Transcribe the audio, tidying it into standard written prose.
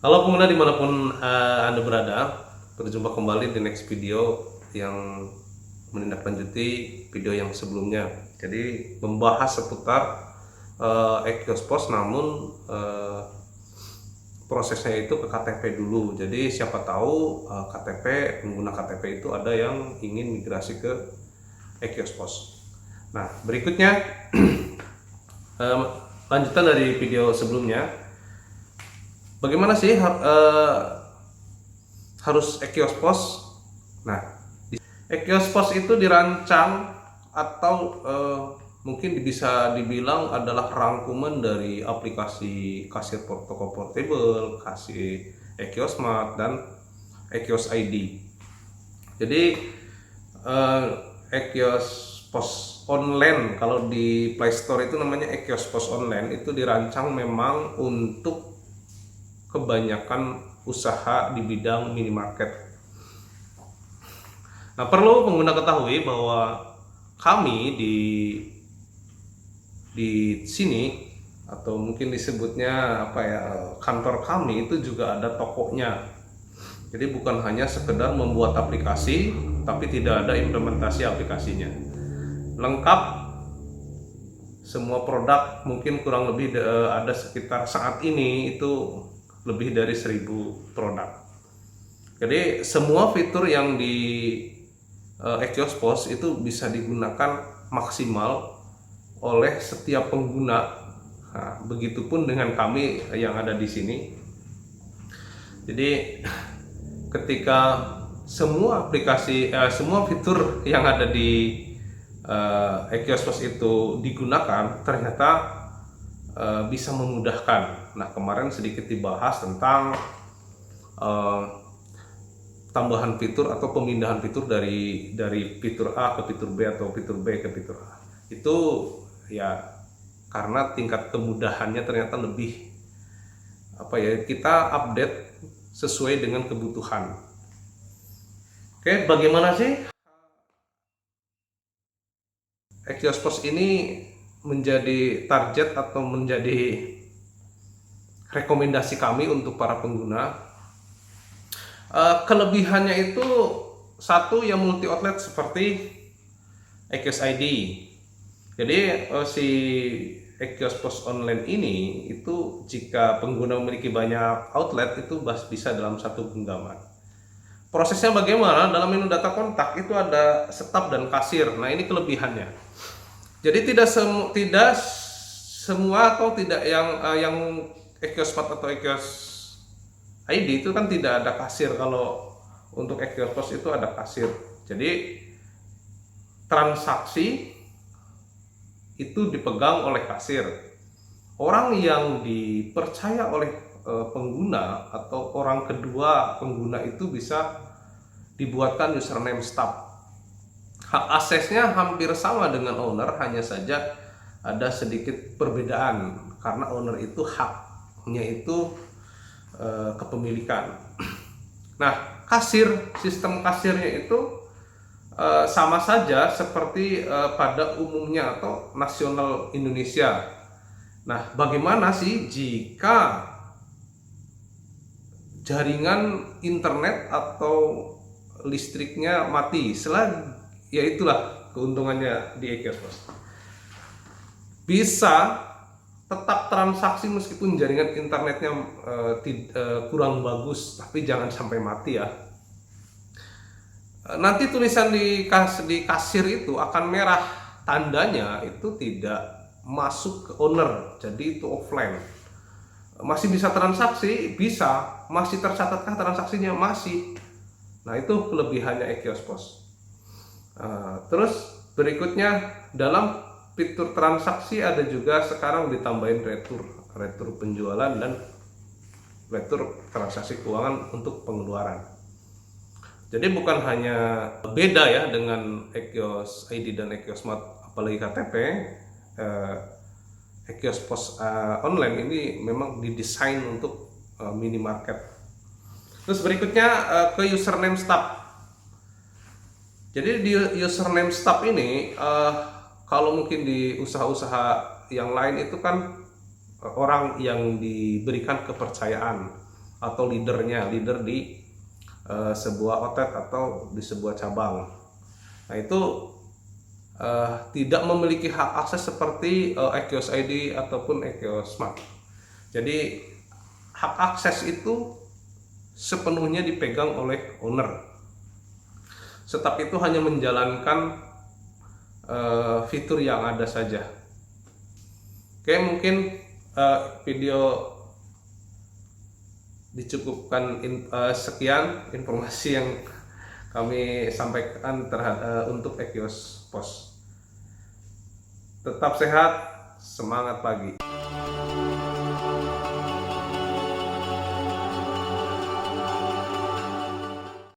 Halo pengguna dimanapun Anda berada, berjumpa kembali di next video yang menindaklanjuti video yang sebelumnya. Jadi membahas seputar e-kios namun prosesnya itu ke KTP dulu. Jadi siapa tahu pengguna KTP itu ada yang ingin migrasi ke e-kios. Nah berikutnya lanjutan dari video sebelumnya. Bagaimana sih harus e-kios pos? Nah, e-kios pos itu dirancang atau mungkin bisa dibilang adalah rangkuman dari aplikasi kasir toko portable, kasir e-kiosmart dan e-kios ID. Jadi e-kios pos online, kalau di Play Store itu namanya e-kios pos online, itu dirancang memang untuk kebanyakan usaha di bidang minimarket. Nah, perlu pengguna ketahui bahwa kami di sini, atau mungkin disebutnya kantor kami itu juga ada tokonya. Jadi bukan hanya sekedar membuat aplikasi tapi tidak ada implementasi aplikasinya. Lengkap semua produk, mungkin kurang lebih ada sekitar saat ini itu lebih dari 1000 produk. Jadi semua fitur yang di e-kios pos itu bisa digunakan maksimal oleh setiap pengguna. Nah, begitupun dengan kami yang ada di sini. Jadi ketika semua aplikasi, semua fitur yang ada di e-kios pos itu digunakan, ternyata bisa memudahkan. Nah, kemarin sedikit dibahas tentang tambahan fitur atau pemindahan fitur dari fitur A ke fitur B atau fitur B ke fitur A. Itu ya karena tingkat kemudahannya ternyata lebih kita update sesuai dengan kebutuhan. Oke, bagaimana sih e-kios pos ini menjadi target atau menjadi rekomendasi kami untuk para pengguna? Kelebihannya itu satu, yang multi outlet seperti e-kios ID. Jadi si e-kios pos online ini itu jika pengguna memiliki banyak outlet itu bisa dalam satu genggaman. Prosesnya bagaimana? Dalam menu data kontak itu ada staf dan kasir. Nah, ini kelebihannya. Jadi tidak semua atau tidak yang e-kiosmart atau e-kios ID itu kan tidak ada kasir. Kalau untuk e-kios pos itu ada kasir. Jadi transaksi itu dipegang oleh kasir. Orang yang dipercaya oleh pengguna atau orang kedua pengguna itu bisa dibuatkan username staff. Hak aksesnya hampir sama dengan owner, hanya saja ada sedikit perbedaan karena owner itu haknya itu kepemilikan. Nah, sistem kasirnya itu sama saja seperti pada umumnya atau nasional Indonesia. Nah, bagaimana sih jika jaringan internet atau listriknya mati? Ya itulah keuntungannya di e-kios pos. Bisa tetap transaksi meskipun jaringan internetnya kurang bagus, tapi jangan sampai mati ya. Nanti tulisan di kasir itu akan merah, tandanya itu tidak masuk ke owner, jadi itu offline. Masih bisa transaksi, bisa. Masih tercatatkah transaksinya? Masih. Nah, itu kelebihannya e-kios pos. Terus berikutnya, dalam fitur transaksi ada juga sekarang ditambahin retur penjualan dan retur transaksi keuangan untuk pengeluaran. Jadi bukan hanya beda ya dengan e-kios ID dan e-kiosmart, apalagi KTP, e-kios pos online ini memang didesain untuk minimarket. Terus berikutnya ke username staff. Jadi di username staff ini, kalau mungkin di usaha-usaha yang lain itu kan orang yang diberikan kepercayaan atau leader di sebuah outlet atau di sebuah cabang. Nah itu tidak memiliki hak akses seperti e-kios ID ataupun e-kios Smart. Jadi hak akses itu sepenuhnya dipegang oleh owner. Staf itu hanya menjalankan fitur yang ada saja. Oke, mungkin video dicukupkan sekian informasi yang kami sampaikan untuk e-kios Pos. Tetap sehat, semangat pagi.